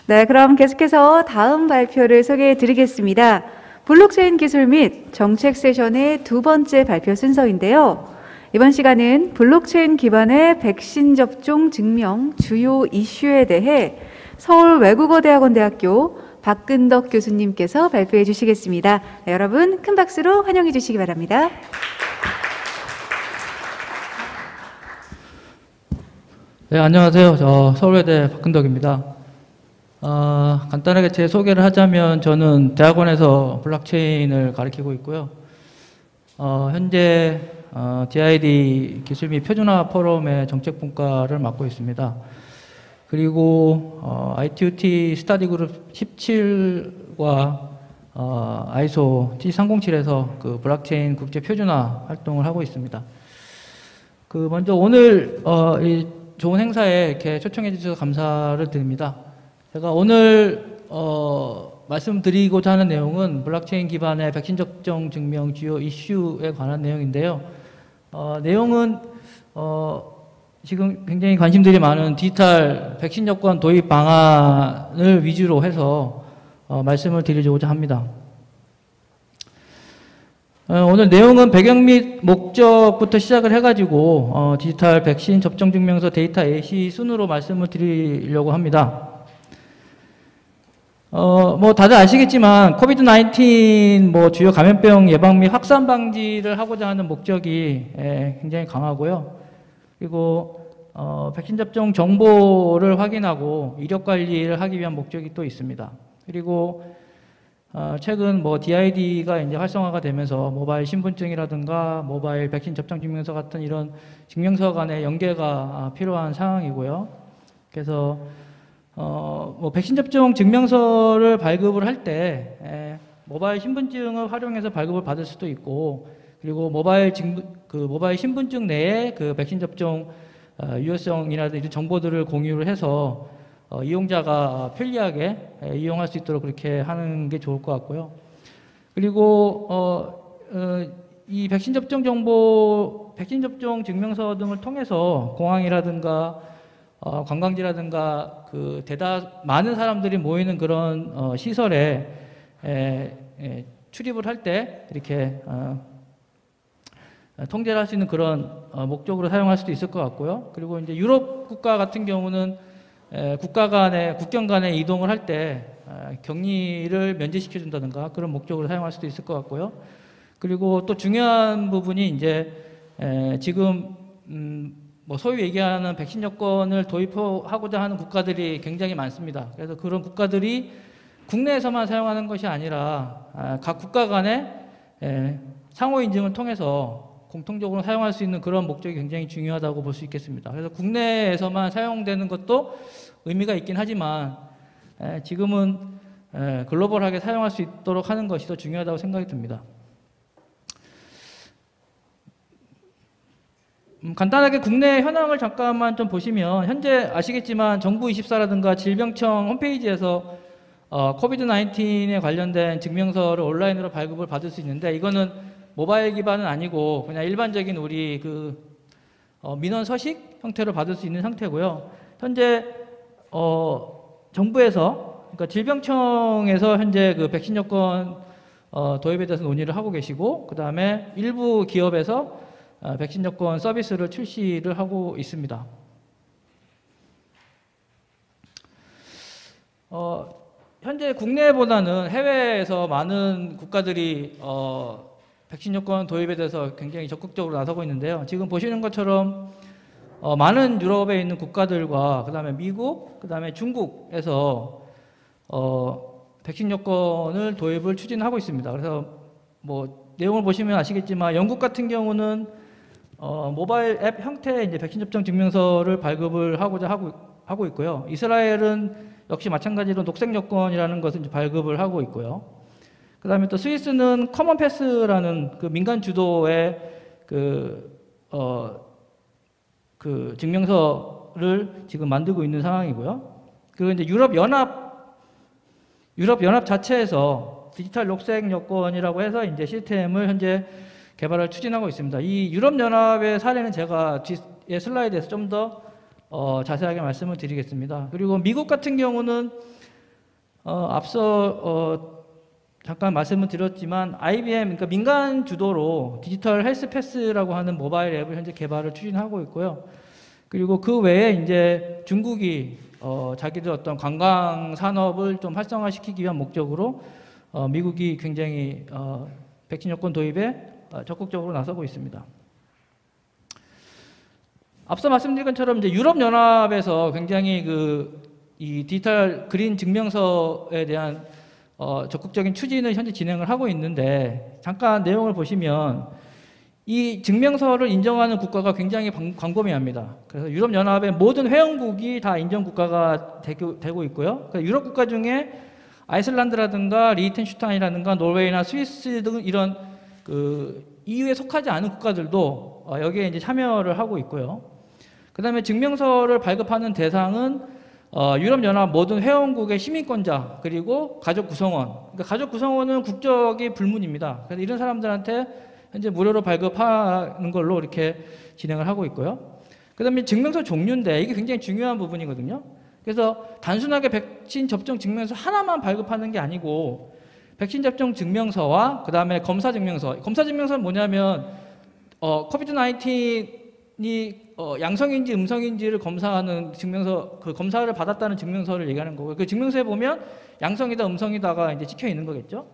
네, 그럼 계속해서 다음 발표를 소개해 드리겠습니다. 블록체인 기술 및 정책 세션의 두 번째 발표 순서인데요. 이번 시간은 블록체인 기반의 백신 접종 증명 주요 이슈에 대해 서울 외국어대학원대학교 박근덕 교수님께서 발표해 주시겠습니다. 네, 여러분 큰 박수로 환영해 주시기 바랍니다. 네, 안녕하세요. 저 서울외대 박근덕입니다. 간단하게 제 소개를 하자면 저는 대학원에서 블록체인을 가르치고 있고요. 현재 DID 기술 및 표준화 포럼의 정책분과를 맡고 있습니다. 그리고 ITUT 스터디 그룹 17과 ISO T307에서 그 블록체인 국제 표준화 활동을 하고 있습니다. 먼저 오늘 이 좋은 행사에 이렇게 초청해 주셔서 감사를 드립니다. 제가 오늘 말씀드리고자 하는 내용은 블록체인 기반의 백신 접종 증명 주요 이슈에 관한 내용인데요. 내용은 지금 굉장히 관심들이 많은 디지털 백신 여권 도입 방안을 위주로 해서 말씀을 드리고자 합니다. 오늘 내용은 배경 및 목적부터 시작을 해가지고 디지털 백신 접종 증명서 데이터 예시 순으로 말씀을 드리려고 합니다. 뭐 다들 아시겠지만 코비드-19 주요 감염병 예방 및 확산 방지를 하고자 하는 목적이 굉장히 강하고요. 그리고 백신 접종 정보를 확인하고 이력 관리를 하기 위한 목적이 또 있습니다. 그리고 최근 DID가 이제 활성화가 되면서 모바일 신분증이라든가 모바일 백신 접종 증명서 같은 이런 증명서 간의 연계가 필요한 상황이고요. 그래서 백신 접종 증명서를 발급을 할 때 모바일 신분증을 활용해서 발급을 받을 수도 있고, 그리고 모바일 신분증 내에 그 백신 접종 유효성이라든지 이런 정보들을 공유를 해서 이용자가 편리하게 이용할 수 있도록 그렇게 하는 게 좋을 것 같고요. 그리고 이 백신 접종 정보, 백신 접종 증명서 등을 통해서 공항이라든가 관광지라든가 대다 많은 사람들이 모이는 그런 시설에 출입을 할 때 이렇게 통제를 할 수 있는 그런 목적으로 사용할 수도 있을 것 같고요. 그리고 이제 유럽 국가 같은 경우는 국경 간에 이동을 할 때 격리를 면제시켜 준다든가 그런 목적으로 사용할 수도 있을 것 같고요. 그리고 또 중요한 부분이 이제 지금 소위 얘기하는 백신 여권을 도입하고자 하는 국가들이 굉장히 많습니다. 그래서 그런 국가들이 국내에서만 사용하는 것이 아니라 각 국가 간에 상호 인증을 통해서 공통적으로 사용할 수 있는 그런 목적이 굉장히 중요하다고 볼 수 있겠습니다. 그래서 국내에서만 사용되는 것도 의미가 있긴 하지만 지금은 글로벌하게 사용할 수 있도록 하는 것이 더 중요하다고 생각이 듭니다. 간단하게 국내 현황을 잠깐만 좀 보시면 현재 아시겠지만 정부24라든가 질병청 홈페이지에서 코비드-19에 관련된 증명서를 온라인으로 발급을 받을 수 있는데, 이거는 모바일 기반은 아니고 그냥 일반적인 우리 민원 서식 형태로 받을 수 있는 상태고요. 현재 정부에서, 그러니까 질병청에서 현재 백신 여권 도입에 대해서 논의를 하고 계시고, 그 다음에 일부 기업에서 백신 여권 서비스를 출시를 하고 있습니다. 현재 국내보다는 해외에서 많은 국가들이 백신 여권 도입에 대해서 굉장히 적극적으로 나서고 있는데요. 지금 보시는 것처럼 많은 유럽에 있는 국가들과 그 다음에 미국, 그 다음에 중국에서 백신 여권을 도입을 추진하고 있습니다. 그래서 내용을 보시면 아시겠지만 영국 같은 경우는 모바일 앱 형태의 이제 백신 접종 증명서를 발급을 하고자 하고 있고요. 이스라엘은 역시 마찬가지로 녹색 여권이라는 것을 이제 발급을 하고 있고요. 그 다음에 또 스위스는 커먼 패스라는 민간 주도의 증명서를 지금 만들고 있는 상황이고요. 그리고 이제 유럽 연합 자체에서 디지털 녹색 여권이라고 해서 이제 시스템을 현재 개발을 추진하고 있습니다. 이 유럽 연합의 사례는 제가 뒤에 슬라이드에서 좀 더 자세하게 말씀을 드리겠습니다. 그리고 미국 같은 경우는 앞서 잠깐 말씀을 드렸지만 IBM, 그러니까 민간 주도로 디지털 헬스 패스라고 하는 모바일 앱을 현재 개발을 추진하고 있고요. 그리고 그 외에 이제 중국이 자기들 어떤 관광 산업을 좀 활성화시키기 위한 목적으로 미국이 굉장히 백신 여권 도입에 적극적으로 나서고 있습니다. 앞서 말씀드린 것처럼 이제 유럽 연합에서 굉장히 이 디지털 그린 증명서에 대한 적극적인 추진을 현재 진행을 하고 있는데, 잠깐 내용을 보시면 이 증명서를 인정하는 국가가 굉장히 광범위합니다. 그래서 유럽 연합의 모든 회원국이 다 인정 국가가 되고 있고요. 그러니까 유럽 국가 중에 아이슬란드라든가 리히텐슈타인이라든가 노르웨이나 스위스 등 이런 EU에 속하지 않은 국가들도 여기에 이제 참여를 하고 있고요. 그 다음에 증명서를 발급하는 대상은 유럽연합 모든 회원국의 시민권자 그리고 가족 구성원. 그러니까 가족 구성원은 국적이 불문입니다. 그래서 이런 사람들한테 현재 무료로 발급하는 걸로 이렇게 진행을 하고 있고요. 그 다음에 증명서 종류인데 이게 굉장히 중요한 부분이거든요. 그래서 단순하게 백신 접종 증명서 하나만 발급하는 게 아니고 백신 접종 증명서와 그 다음에 검사 증명서. 검사 증명서는 뭐냐면 코비드 19이 양성인지 음성인지를 검사하는 증명서, 그 검사를 받았다는 증명서를 얘기하는 거고요. 그 증명서에 보면 양성이다 음성이다가 이제 찍혀 있는 거겠죠.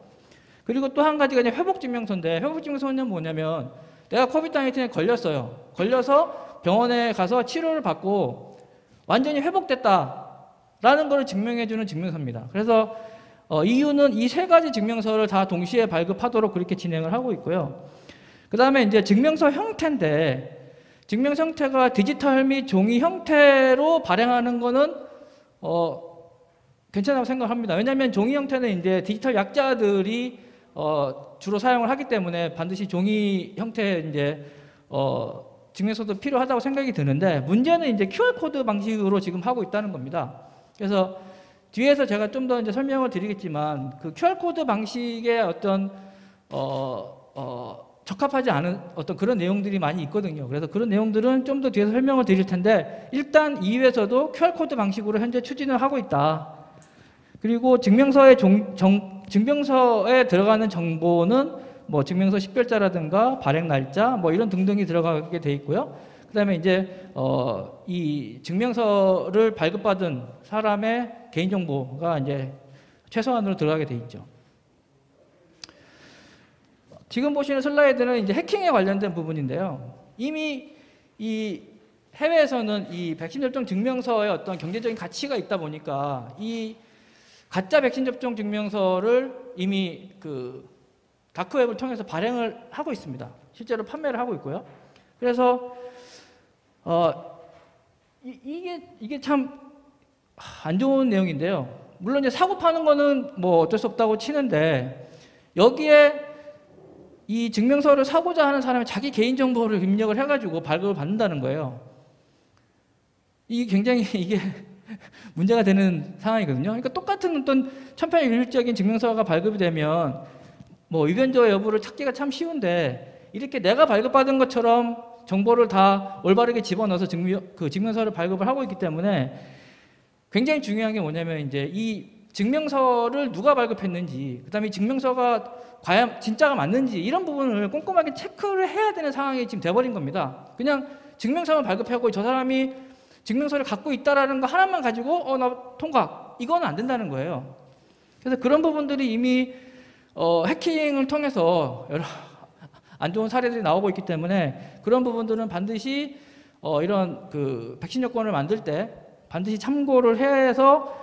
그리고 또 한 가지가 이제 회복 증명서인데, 회복 증명서는 뭐냐면 내가 코비드 19에 걸렸어요. 걸려서 병원에 가서 치료를 받고 완전히 회복됐다라는 걸 증명해주는 증명서입니다. 그래서 EU는 이 세 가지 증명서를 다 동시에 발급하도록 그렇게 진행을 하고 있고요. 그 다음에 이제 증명서 형태인데, 증명서 형태가 디지털 및 종이 형태로 발행하는 거는 괜찮다고 생각합니다. 왜냐하면 종이 형태는 이제 디지털 약자들이 주로 사용을 하기 때문에 반드시 종이 형태의 이제 증명서도 필요하다고 생각이 드는데, 문제는 이제 QR코드 방식으로 지금 하고 있다는 겁니다. 그래서 뒤에서 제가 좀 더 이제 설명을 드리겠지만 그 QR코드 방식의 어떤 적합하지 않은 어떤 그런 내용들이 많이 있거든요. 그래서 그런 내용들은 좀 더 뒤에서 설명을 드릴 텐데, 일단 EU에서도 QR코드 방식으로 현재 추진을 하고 있다. 그리고 증명서에 들어가는 정보는 뭐 증명서 식별자라든가 발행 날짜 뭐 이런 등등이 들어가게 돼 있고요. 그다음에 이제 이 증명서를 발급받은 사람의 개인정보가 이제 최소한으로 들어가게 돼 있죠. 지금 보시는 슬라이드는 이제 해킹에 관련된 부분인데요. 이미 이 해외에서는 이 백신 접종 증명서에 어떤 경제적인 가치가 있다 보니까 이 가짜 백신 접종 증명서를 이미 그 다크웹을 통해서 발행을 하고 있습니다. 실제로 판매를 하고 있고요. 그래서 이게 참 안 좋은 내용인데요. 물론 이제 사고 파는 거는 뭐 어쩔 수 없다고 치는데, 여기에 이 증명서를 사고자 하는 사람이 자기 개인정보를 입력을 해가지고 발급을 받는다는 거예요. 이게 굉장히 문제가 되는 상황이거든요. 그러니까 똑같은 어떤 천편일률적인 증명서가 발급이 되면 뭐 위변조 여부를 찾기가 참 쉬운데, 이렇게 내가 발급받은 것처럼 정보를 다 올바르게 집어넣어서 증명서를 발급을 하고 있기 때문에 굉장히 중요한 게 뭐냐면 이제 이 증명서를 누가 발급했는지, 그다음에 이 증명서가 과연 진짜가 맞는지 이런 부분을 꼼꼼하게 체크를 해야 되는 상황이 지금 돼버린 겁니다. 그냥 증명서만 발급하고 저 사람이 증명서를 갖고 있다라는 거 하나만 가지고 나 통과, 이거는 안 된다는 거예요. 그래서 그런 부분들이 이미 해킹을 통해서 여러 안 좋은 사례들이 나오고 있기 때문에 그런 부분들은 반드시 이런 그 백신 여권을 만들 때 반드시 참고를 해서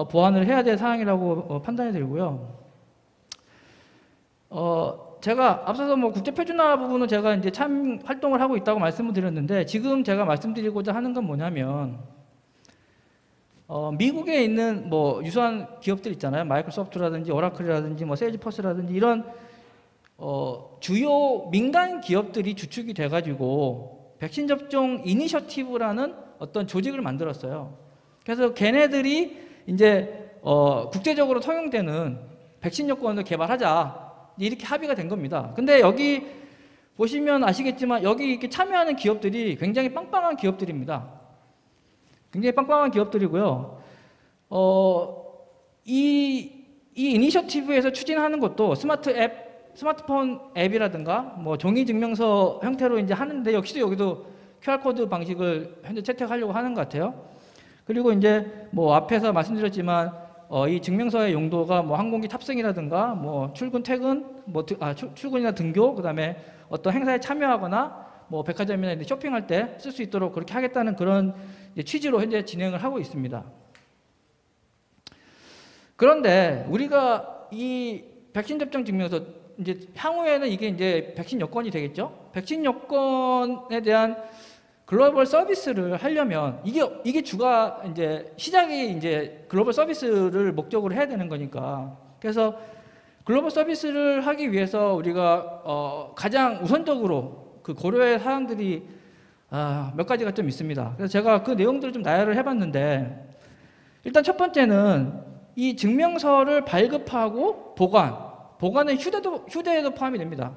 보완을 해야 될 사항이라고 판단이 들고요. 제가 앞서서 뭐 국제 표준화 부분은 제가 이제 참 활동을 하고 있다고 말씀을 드렸는데, 지금 제가 말씀드리고자 하는 건 뭐냐면 미국에 있는 뭐 유사한 기업들 있잖아요. 마이크로소프트라든지 오라클이라든지 뭐 세일즈포스라든지 이런 주요 민간 기업들이 주축이 돼가지고 백신 접종 이니셔티브라는 어떤 조직을 만들었어요. 그래서 걔네들이 이제 국제적으로 통용되는 백신 여권을 개발하자, 이렇게 합의가 된 겁니다. 근데 여기 보시면 아시겠지만 여기 이렇게 참여하는 기업들이 굉장히 빵빵한 기업들입니다. 굉장히 빵빵한 기업들이고요. 이 이니셔티브에서 추진하는 것도 스마트폰 앱이라든가 뭐 종이 증명서 형태로 이제 하는데 역시도 여기도 QR코드 방식을 현재 채택하려고 하는 것 같아요. 그리고 이제 뭐 앞에서 말씀드렸지만 이 증명서의 용도가 뭐 항공기 탑승이라든가 뭐 출근 퇴근 출근이나 등교 그다음에 어떤 행사에 참여하거나 뭐 백화점이나 이제 쇼핑할 때 쓸 수 있도록 그렇게 하겠다는 그런 이제 취지로 현재 진행을 하고 있습니다. 그런데 우리가 이 백신 접종 증명서 이제 향후에는 이게 이제 백신 여권이 되겠죠? 백신 여권에 대한 글로벌 서비스를 하려면 이게 주가 이제 시작이 이제 글로벌 서비스를 목적으로 해야 되는 거니까. 그래서 글로벌 서비스를 하기 위해서 우리가 가장 우선적으로 그 고려할 사항들이 몇 가지가 좀 있습니다. 그래서 제가 그 내용들을 좀 나열을 해봤는데, 일단 첫 번째는 이 증명서를 발급하고 보관은 휴대에도 포함이 됩니다.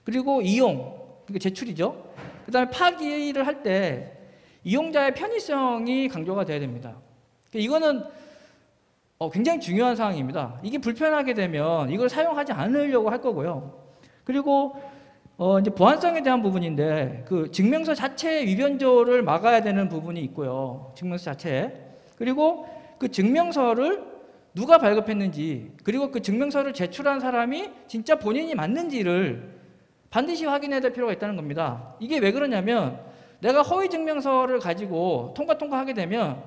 그리고 이용, 그게 제출이죠. 그 다음에 파기를 할 때 이용자의 편의성이 강조가 돼야 됩니다. 이거는 굉장히 중요한 사항입니다. 이게 불편하게 되면 이걸 사용하지 않으려고 할 거고요. 그리고 이제 보안성에 대한 부분인데 그 증명서 자체의 위변조를 막아야 되는 부분이 있고요. 증명서 자체에. 그리고 그 증명서를 누가 발급했는지, 그리고 그 증명서를 제출한 사람이 진짜 본인이 맞는지를 반드시 확인해야 될 필요가 있다는 겁니다. 이게 왜 그러냐면 내가 허위 증명서를 가지고 통과하게 되면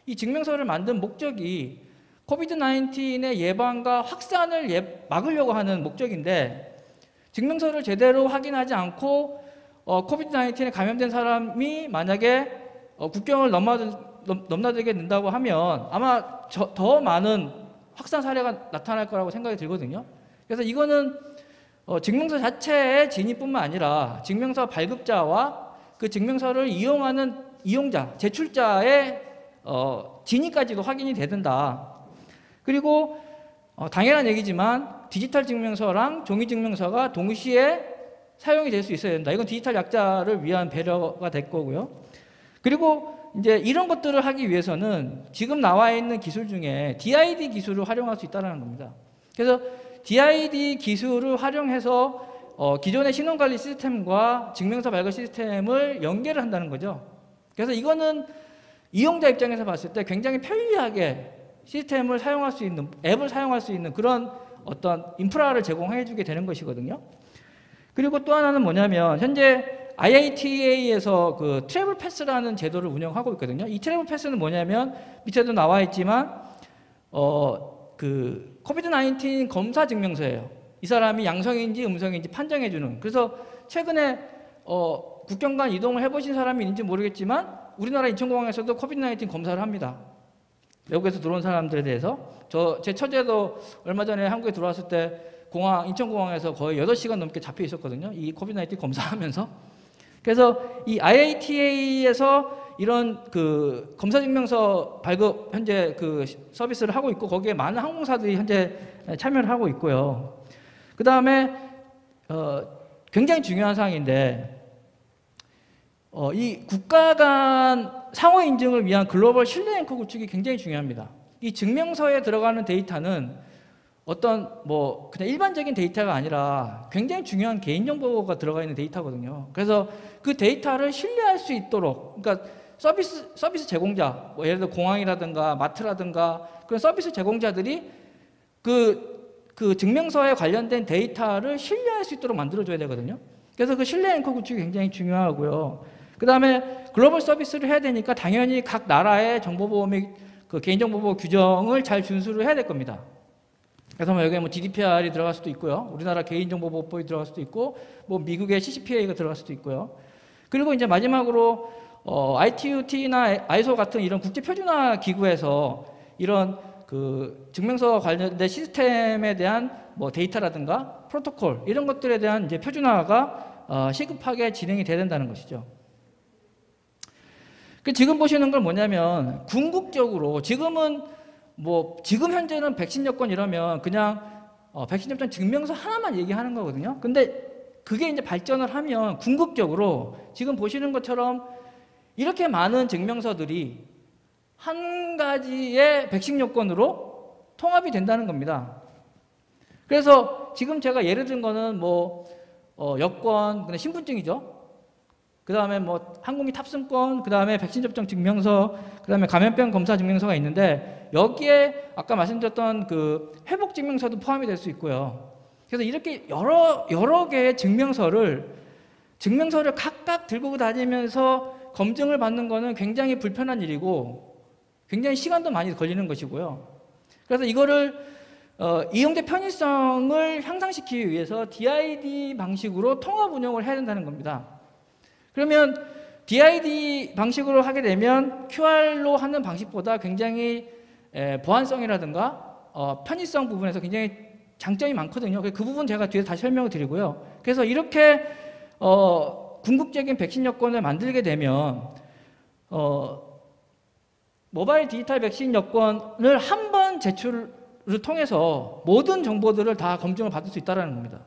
이 증명서를 만든 목적이 코비드-19의 예방과 확산을 막으려고 하는 목적인데, 증명서를 제대로 확인하지 않고 코비드-19에 감염된 사람이 만약에 국경을 넘나들게 된다고 하면 아마 더 많은 확산 사례가 나타날 거라고 생각이 들거든요. 그래서 이거는 증명서 자체의 진위뿐만 아니라 증명서 발급자와 그 증명서를 이용하는 이용자, 제출자의 진위까지도 확인이 돼야 된다. 그리고 당연한 얘기지만 디지털 증명서랑 종이 증명서가 동시에 사용이 될 수 있어야 된다. 이건 디지털 약자를 위한 배려가 될 거고요. 그리고 이제 이런 것들을 하기 위해서는 지금 나와 있는 기술 중에 DID 기술을 활용할 수 있다는 겁니다. 그래서 DID 기술을 활용해서 기존의 신원관리 시스템과 증명서 발급 시스템을 연계를 한다는 거죠. 그래서 이거는 이용자 입장에서 봤을 때 굉장히 편리하게 시스템을 사용할 수 있는, 앱을 사용할 수 있는 그런 어떤 인프라를 제공해 주게 되는 것이거든요. 그리고 또 하나는 뭐냐면 현재 IATA에서 그 트래블 패스라는 제도를 운영하고 있거든요. 이 트래블 패스는 뭐냐면 밑에도 나와 있지만 그 코비드-19 검사 증명서예요. 이 사람이 양성인지 음성인지 판정해주는. 그래서 최근에 국경 간 이동을 해보신 사람이 있는지 모르겠지만 우리나라 인천공항에서도 코비드-19 검사를 합니다. 외국에서 들어온 사람들에 대해서. 제 처제도 얼마 전에 한국에 들어왔을 때 인천공항에서 거의 8시간 넘게 잡혀 있었거든요. 이 코비드-19 검사하면서. 그래서 이 IATA에서 이런 그 검사 증명서 발급 현재 그 서비스를 하고 있고 거기에 많은 항공사들이 현재 참여를 하고 있고요. 그 다음에 굉장히 중요한 사항인데 이 국가 간 상호 인증을 위한 글로벌 신뢰 앵커 구축이 굉장히 중요합니다. 이 증명서에 들어가는 데이터는 어떤 뭐 그냥 일반적인 데이터가 아니라 굉장히 중요한 개인정보가 들어가 있는 데이터거든요. 그래서 그 데이터를 신뢰할 수 있도록, 그러니까 서비스 제공자, 뭐 예를 들어 공항이라든가 마트라든가 그런 서비스 제공자들이 그 증명서에 관련된 데이터를 신뢰할 수 있도록 만들어줘야 되거든요. 그래서 그 신뢰 앵커 구축이 굉장히 중요하고요. 그 다음에 글로벌 서비스를 해야 되니까 당연히 각 나라의 정보보호 및 그 개인정보보호 규정을 잘 준수를 해야 될 겁니다. 그래서 뭐 여기에 뭐 GDPR이 들어갈 수도 있고요. 우리나라 개인정보보호법이 들어갈 수도 있고, 뭐 미국의 CCPA가 들어갈 수도 있고요. 그리고 이제 마지막으로 ITU-T나 ISO 같은 이런 국제 표준화 기구에서 이런 그 증명서 관련된 시스템에 대한 뭐 데이터라든가 프로토콜 이런 것들에 대한 이제 표준화가 시급하게 진행이 돼야 된다는 것이죠. 지금 보시는 건 뭐냐면 궁극적으로 지금 현재는 백신 여권 이러면 그냥 백신 접종 증명서 하나만 얘기하는 거거든요. 근데 그게 이제 발전을 하면 궁극적으로 지금 보시는 것처럼 이렇게 많은 증명서들이 한 가지의 백신 여권으로 통합이 된다는 겁니다. 그래서 지금 제가 예를 든 거는 뭐 여권, 그다음에 신분증이죠. 그다음에 뭐 항공기 탑승권, 그다음에 백신 접종 증명서, 그다음에 감염병 검사 증명서가 있는데 여기에 아까 말씀드렸던 그 회복 증명서도 포함이 될 수 있고요. 그래서 이렇게 여러 개의 증명서를 각각 들고 다니면서 검증을 받는 거는 굉장히 불편한 일이고 굉장히 시간도 많이 걸리는 것이고요. 그래서 이거를 이용자 편의성을 향상시키기 위해서 DID 방식으로 통합 운영을 해야 된다는 겁니다. 그러면 DID 방식으로 하게 되면 QR로 하는 방식보다 굉장히 보안성이라든가 편의성 부분에서 굉장히 장점이 많거든요. 그 부분 제가 뒤에서 다시 설명을 드리고요. 그래서 이렇게 궁극적인 백신 여권을 만들게 되면 모바일 디지털 백신 여권을 한 번 제출을 통해서 모든 정보들을 다 검증을 받을 수 있다는 겁니다.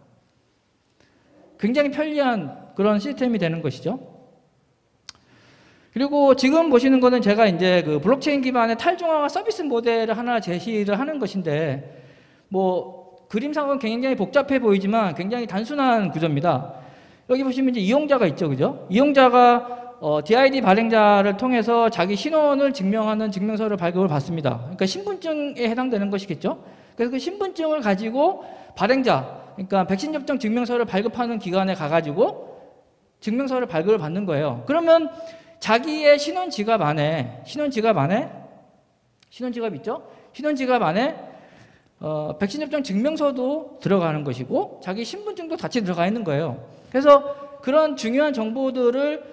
굉장히 편리한 그런 시스템이 되는 것이죠. 그리고 지금 보시는 거는 제가 이제 그 블록체인 기반의 탈중앙화 서비스 모델을 하나 제시를 하는 것인데, 뭐 그림상은 굉장히 복잡해 보이지만 굉장히 단순한 구조입니다. 여기 보시면 이제 이용자가 있죠, 그죠? 이용자가 DID 발행자를 통해서 자기 신원을 증명하는 증명서를 발급을 받습니다. 그러니까 신분증에 해당되는 것이겠죠. 그래서 그 신분증을 가지고 발행자, 그러니까 백신 접종 증명서를 발급하는 기관에 가가지고 증명서를 발급을 받는 거예요. 그러면 자기의 신원지갑 있죠? 신원지갑 안에 백신 접종 증명서도 들어가는 것이고 자기 신분증도 같이 들어가 있는 거예요. 그래서 그런 중요한 정보들을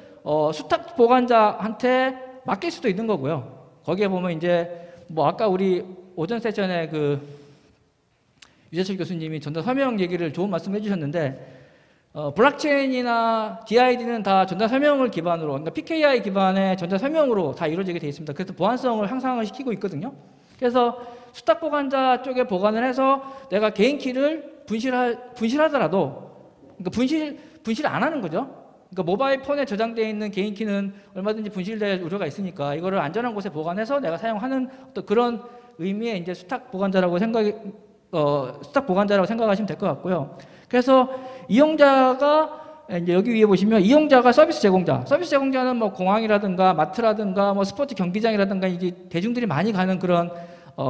수탁 보관자한테 맡길 수도 있는 거고요. 거기에 보면 이제 뭐 아까 우리 오전 세션에 그 유재철 교수님이 전자 서명 얘기를 좋은 말씀 해주셨는데, 블록체인이나 DID는 다 전자 서명을 기반으로, 그러니까 PKI 기반의 전자 서명으로 다 이루어지게 되어 있습니다. 그래서 보안성을 향상을 시키고 있거든요. 그래서 수탁 보관자 쪽에 보관을 해서 내가 개인 키를 분실하더라도, 그러니까 분실 안 하는 거죠. 그러니까 모바일 폰에 저장되어 있는 개인 키는 얼마든지 분실될 우려가 있으니까 이거를 안전한 곳에 보관해서 내가 사용하는 어떤 그런 의미의 이제 수탁 보관자라고 생각하시면 될 것 같고요. 그래서 이용자가 이제 여기 위에 보시면 이용자가 서비스 제공자는 뭐 공항이라든가 마트라든가 뭐 스포츠 경기장이라든가 이게 대중들이 많이 가는 그런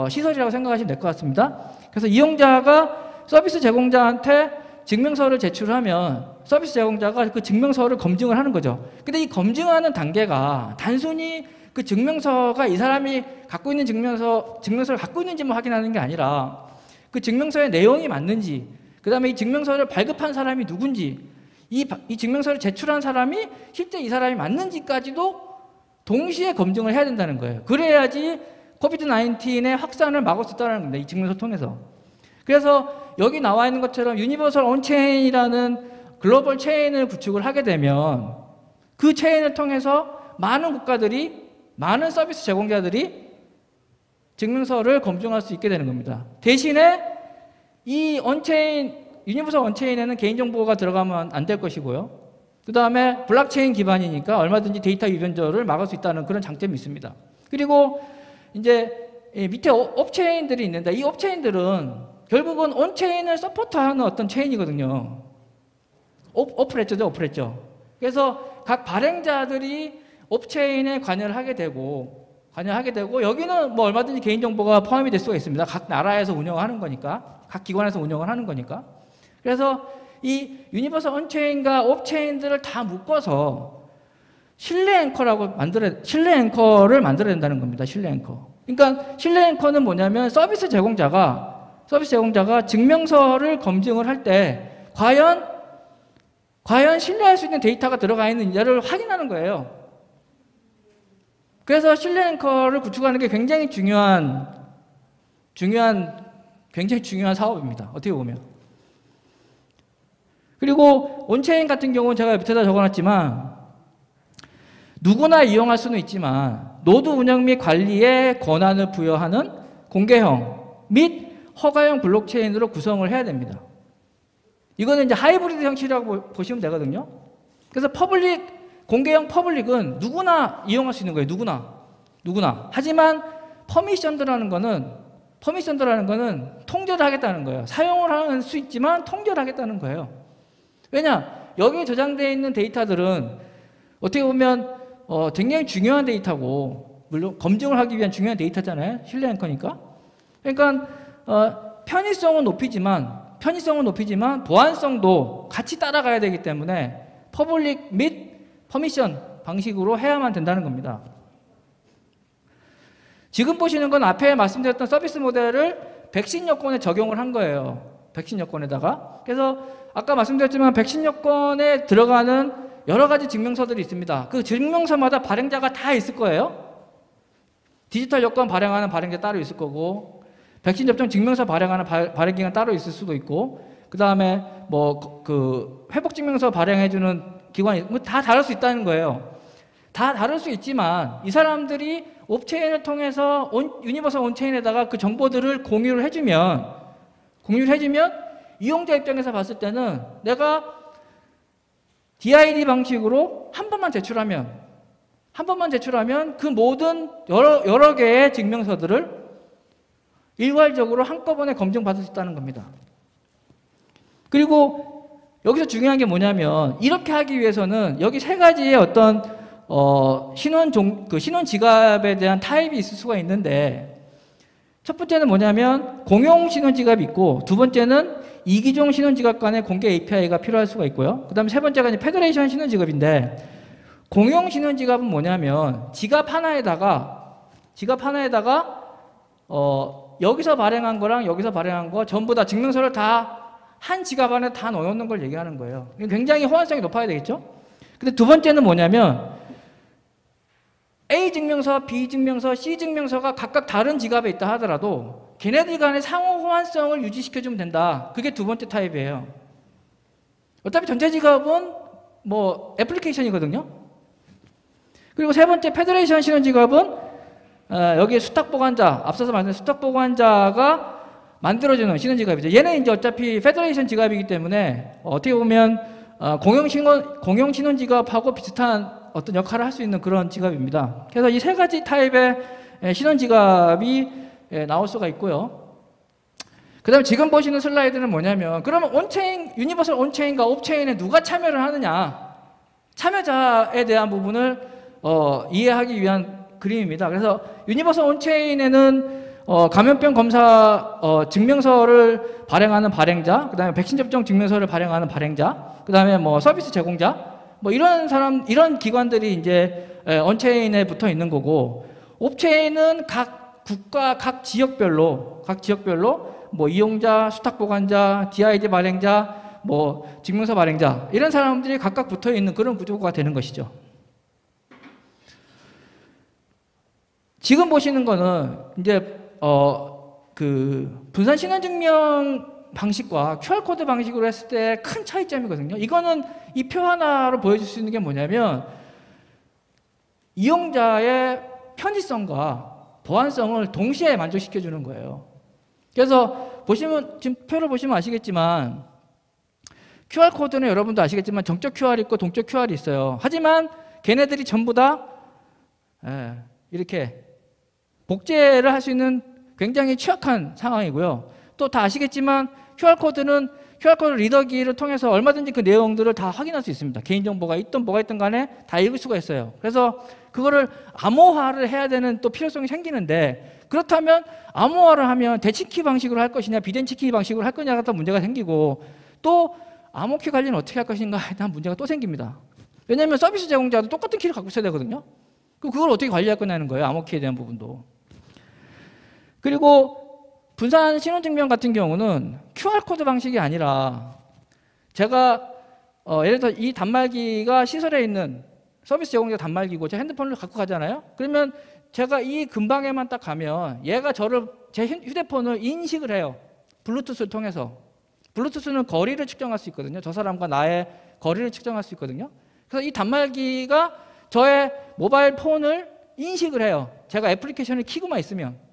시설이라고 생각하시면 될 것 같습니다. 그래서 이용자가 서비스 제공자한테 증명서를 제출하면 서비스 제공자가 그 증명서를 검증을 하는 거죠. 근데 이 검증하는 단계가 단순히 그 증명서가 이 사람이 갖고 있는 증명서를 갖고 있는지만 확인하는 게 아니라 그 증명서의 내용이 맞는지, 그 다음에 이 증명서를 발급한 사람이 누군지, 이 증명서를 제출한 사람이 실제 이 사람이 맞는지까지도 동시에 검증을 해야 된다는 거예요. 그래야지 코비드-19의 확산을 막을 수 있다는 겁니다. 이 증명서 통해서. 그래서 여기 나와 있는 것처럼 유니버설 온체인이라는 글로벌 체인을 구축을 하게 되면 그 체인을 통해서 많은 국가들이, 많은 서비스 제공자들이 증명서를 검증할 수 있게 되는 겁니다. 대신에 이 유니버설 온체인에는 개인정보가 들어가면 안 될 것이고요. 그 다음에 블록체인 기반이니까 얼마든지 데이터 유변조를 막을 수 있다는 그런 장점이 있습니다. 그리고 이제 밑에 업체인들이 있는데 이 업체인들은 결국은 온체인을 서포트하는 어떤 체인이거든요. 오프랬죠. 그래서 각 발행자들이 업체인에 관여를 하게 되고 여기는 뭐 얼마든지 개인정보가 포함이 될 수가 있습니다. 각 나라에서 운영하는 거니까, 각 기관에서 운영을 하는 거니까. 그래서 이 유니버설 온체인과 업체인들을 다 묶어서 신뢰 앵커를 만들어야 된다는 겁니다. 신뢰 앵커. 그러니까 신뢰 앵커는 뭐냐면 서비스 제공자가 증명서를 검증을 할 때 과연 신뢰할 수 있는 데이터가 들어가 있는지를 확인하는 거예요. 그래서 신뢰 앵커를 구축하는 게 굉장히 중요한 사업입니다. 어떻게 보면. 그리고 온체인 같은 경우는 제가 밑에다 적어놨지만 누구나 이용할 수는 있지만 노드 운영 및 관리에 권한을 부여하는 공개형 및 허가형 블록체인으로 구성을 해야 됩니다. 이거는 이제 하이브리드 형식이라고 보시면 되거든요. 그래서 공개형 퍼블릭은 누구나 이용할 수 있는 거예요. 누구나. 하지만 퍼미션드라는 거는 퍼미션도라는 거는 통제를 하겠다는 거예요. 사용을 할 수 있지만 통제를 하겠다는 거예요. 왜냐? 여기에 저장되어 있는 데이터들은 어떻게 보면 굉장히 중요한 데이터고, 물론 검증을 하기 위한 중요한 데이터잖아요. 신뢰 앵커니까. 그러니까 편의성은 높이지만 보안성도 같이 따라가야 되기 때문에 퍼블릭 및 퍼미션 방식으로 해야만 된다는 겁니다. 지금 보시는 건 앞에 말씀드렸던 서비스 모델을 백신 여권에 적용을 한 거예요. 백신 여권에다가. 그래서 아까 말씀드렸지만 백신 여권에 들어가는 여러 가지 증명서들이 있습니다. 그 증명서마다 발행자가 다 있을 거예요. 디지털 여권 발행하는 발행자 따로 있을 거고, 백신 접종 증명서 발행하는 발행기관 따로 있을 수도 있고, 그 다음에 그 회복 증명서 발행해주는 기관이 다 다를 수 있다는 거예요. 다 다를 수 있지만 이 사람들이 옵체인을 통해서 유니버설 온체인에다가 그 정보들을 공유를 해주면 이용자 입장에서 봤을 때는 내가 DID 방식으로 한 번만 제출하면 그 모든 여러 개의 증명서들을 일괄적으로 한꺼번에 검증받을 수 있다는 겁니다. 그리고 여기서 중요한 게 뭐냐면, 이렇게 하기 위해서는 여기 세 가지의 어떤 신원 지갑에 대한 타입이 있을 수가 있는데, 첫 번째는 뭐냐면 공용 신원 지갑이 있고, 두 번째는 이기종 신원 지갑 간의 공개 API가 필요할 수가 있고요. 그 다음에 세 번째가 이제 페더레이션 신원 지갑인데, 공용 신원 지갑은 뭐냐면 지갑 하나에다가 여기서 발행한 거랑 여기서 발행한 거 전부 다 증명서를 다 한 지갑 안에 다 넣어놓는 걸 얘기하는 거예요. 굉장히 호환성이 높아야 되겠죠? 근데 두 번째는 뭐냐면 A 증명서, B 증명서, C 증명서가 각각 다른 지갑에 있다 하더라도 걔네들 간의 상호 호환성을 유지시켜주면 된다. 그게 두 번째 타입이에요. 어차피 전체 지갑은 애플리케이션이거든요. 그리고 세 번째 페더레이션 신원 지갑은 여기에 수탁 보관자, 앞서서 말씀드린 수탁 보관자가 만들어주는 신원 지갑이죠. 얘는 이제 어차피 페더레이션 지갑이기 때문에 어떻게 보면 공용 신원 지갑하고 비슷한 어떤 역할을 할 수 있는 그런 지갑입니다. 그래서 이 세 가지 타입의 신원 지갑이 나올 수가 있고요. 그 다음에 지금 보시는 슬라이드는 뭐냐면, 그러면 온체인, 유니버설 온체인과 옵체인에 누가 참여를 하느냐, 참여자에 대한 부분을 이해하기 위한 그림입니다. 그래서 유니버설 온체인에는 감염병 검사 증명서를 발행하는 발행자, 그 다음에 백신 접종 증명서를 발행하는 발행자, 그 다음에 서비스 제공자, 이런 기관들이 이제 온체인에 붙어 있는 거고, 옵체인은 각 국가, 각 지역별로 이용자, 수탁 보관자, DID 발행자, 증명서 발행자, 이런 사람들이 각각 붙어 있는 그런 구조가 되는 것이죠. 지금 보시는 거는 이제 그 분산 신원 증명 방식과 QR코드 방식으로 했을 때 큰 차이점이거든요. 이거는 이 표 하나로 보여줄 수 있는 게 뭐냐면, 이용자의 편의성과 보안성을 동시에 만족시켜 주는 거예요. 그래서 지금 표를 보시면 아시겠지만, QR코드는 여러분도 아시겠지만 정적 QR이 있고 동적 QR이 있어요. 하지만 걔네들이 전부 다 이렇게 복제를 할 수 있는 굉장히 취약한 상황이고요. 또 다 아시겠지만 QR코드는 QR코드 리더기를 통해서 얼마든지 그 내용들을 다 확인할 수 있습니다. 개인정보가 있든 뭐가 있든 간에 다 읽을 수가 있어요. 그래서 그거를 암호화를 해야 되는 또 필요성이 생기는데, 그렇다면 암호화를 하면 대치키 방식으로 할 것이냐 비대치키 방식으로 할 거냐가 또 문제가 생기고, 또 암호키 관리는 어떻게 할 것인가에 대한 문제가 또 생깁니다. 왜냐하면 서비스 제공자도 똑같은 키를 갖고 있어야 되거든요. 그걸 어떻게 관리할 거냐는 거예요. 암호키에 대한 부분도. 그리고 분산 신원증명 같은 경우는 QR코드 방식이 아니라, 제가 예를 들어 이 단말기가 시설에 있는 서비스 제공자 단말기고 제 핸드폰을 갖고 가잖아요. 그러면 제가 이 근방에만 딱 가면 얘가 제 휴대폰을 인식을 해요. 블루투스를 통해서. 블루투스는 거리를 측정할 수 있거든요. 저 사람과 나의 거리를 측정할 수 있거든요. 그래서 이 단말기가 저의 모바일 폰을 인식을 해요. 제가 애플리케이션을 켜고만 있으면.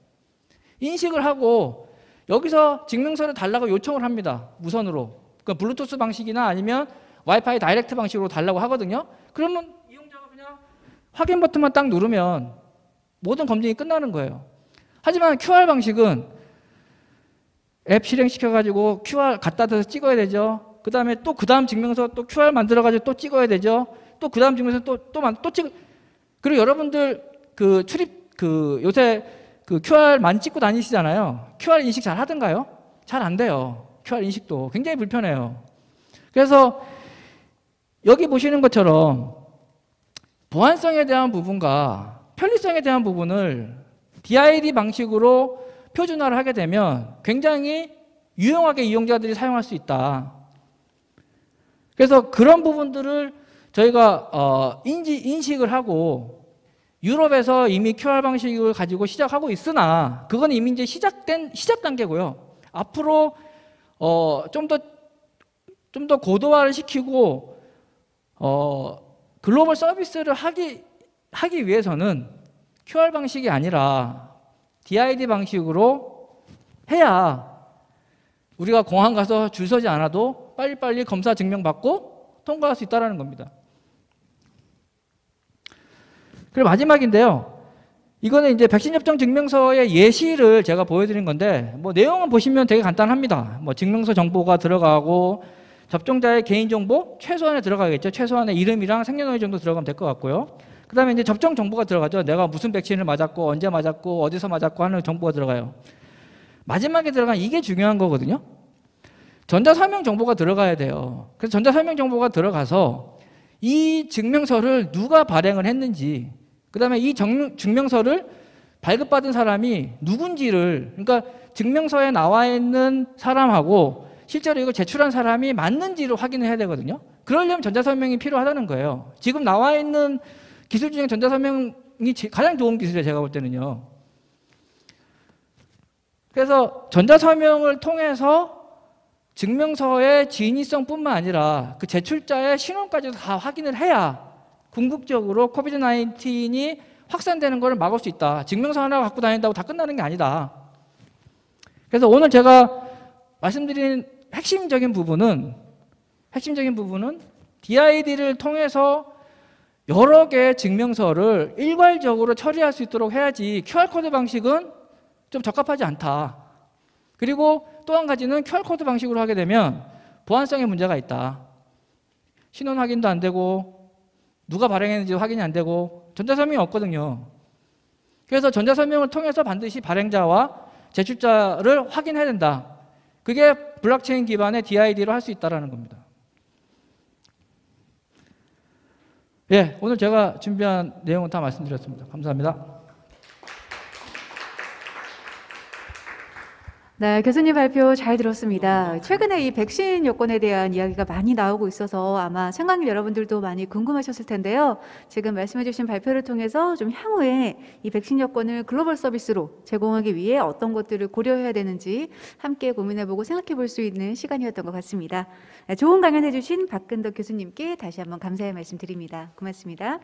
인식을 하고 여기서 증명서를 달라고 요청을 합니다. 무선으로. 그러니까 블루투스 방식이나 아니면 와이파이 다이렉트 방식으로 달라고 하거든요. 그러면 이용자가 그냥 확인 버튼만 딱 누르면 모든 검증이 끝나는 거예요. 하지만 QR 방식은 앱 실행시켜가지고 QR 갖다 대서 찍어야 되죠. 그 다음에 또 그 다음 증명서 또 QR 만들어가지고 또 찍어야 되죠. 또 그 다음 증명서 또 찍어. 그리고 여러분들 요새 QR만 찍고 다니시잖아요. QR 인식 잘 하던가요? 잘 안 돼요. QR 인식도 굉장히 불편해요. 그래서 여기 보시는 것처럼 보안성에 대한 부분과 편리성에 대한 부분을 DID 방식으로 표준화를 하게 되면 굉장히 유용하게 이용자들이 사용할 수 있다. 그래서 그런 부분들을 저희가 인식을 하고 유럽에서 이미 QR 방식을 가지고 시작하고 있으나 그건 이미 이제 시작 단계고요. 앞으로 좀 더 고도화를 시키고 글로벌 서비스를 하기 위해서는 QR 방식이 아니라 DID 방식으로 해야 우리가 공항 가서 줄 서지 않아도 빨리빨리 검사 증명받고 통과할 수 있다는 겁니다. 그리고 마지막인데요. 이거는 이제 백신 접종 증명서의 예시를 제가 보여드린 건데 뭐 내용은 보시면 되게 간단합니다. 뭐 증명서 정보가 들어가고 접종자의 개인정보 최소한에 들어가겠죠. 최소한의 이름이랑 생년월일 정도 들어가면 될 것 같고요. 그 다음에 이제 접종 정보가 들어가죠. 내가 무슨 백신을 맞았고 언제 맞았고 어디서 맞았고 하는 정보가 들어가요. 마지막에 들어간 이게 중요한 거거든요. 전자서명 정보가 들어가야 돼요. 그래서 전자서명 정보가 들어가서 이 증명서를 누가 발행을 했는지, 그 다음에 이 증명서를 발급받은 사람이 누군지를, 그러니까 증명서에 나와 있는 사람하고 실제로 이걸 제출한 사람이 맞는지를 확인을 해야 되거든요. 그러려면 전자서명이 필요하다는 거예요. 지금 나와 있는 기술 중에 전자서명이 가장 좋은 기술이에요. 제가 볼 때는요. 그래서 전자서명을 통해서 증명서의 진위성뿐만 아니라 그 제출자의 신원까지도 다 확인을 해야 궁극적으로 코비드-19이 확산되는 것을 막을 수 있다. 증명서 하나 갖고 다닌다고 다 끝나는 게 아니다. 그래서 오늘 제가 말씀드린 핵심적인 부분은 DID를 통해서 여러 개의 증명서를 일괄적으로 처리할 수 있도록 해야지 QR코드 방식은 좀 적합하지 않다. 그리고 또 한 가지는 QR코드 방식으로 하게 되면 보안성에 문제가 있다. 신원 확인도 안 되고 누가 발행했는지 확인이 안 되고 전자서명이 없거든요. 그래서 전자서명을 통해서 반드시 발행자와 제출자를 확인해야 된다. 그게 블록체인 기반의 DID로 할 수 있다는 겁니다. 예, 오늘 제가 준비한 내용은 다 말씀드렸습니다. 감사합니다. 네, 교수님 발표 잘 들었습니다. 최근에 이 백신 여권에 대한 이야기가 많이 나오고 있어서 아마 청강님 여러분들도 많이 궁금하셨을 텐데요. 지금 말씀해 주신 발표를 통해서 좀 향후에 이 백신 여권을 글로벌 서비스로 제공하기 위해 어떤 것들을 고려해야 되는지 함께 고민해보고 생각해 볼 수 있는 시간이었던 것 같습니다. 네, 좋은 강연 해주신 박근덕 교수님께 다시 한번 감사의 말씀 드립니다. 고맙습니다.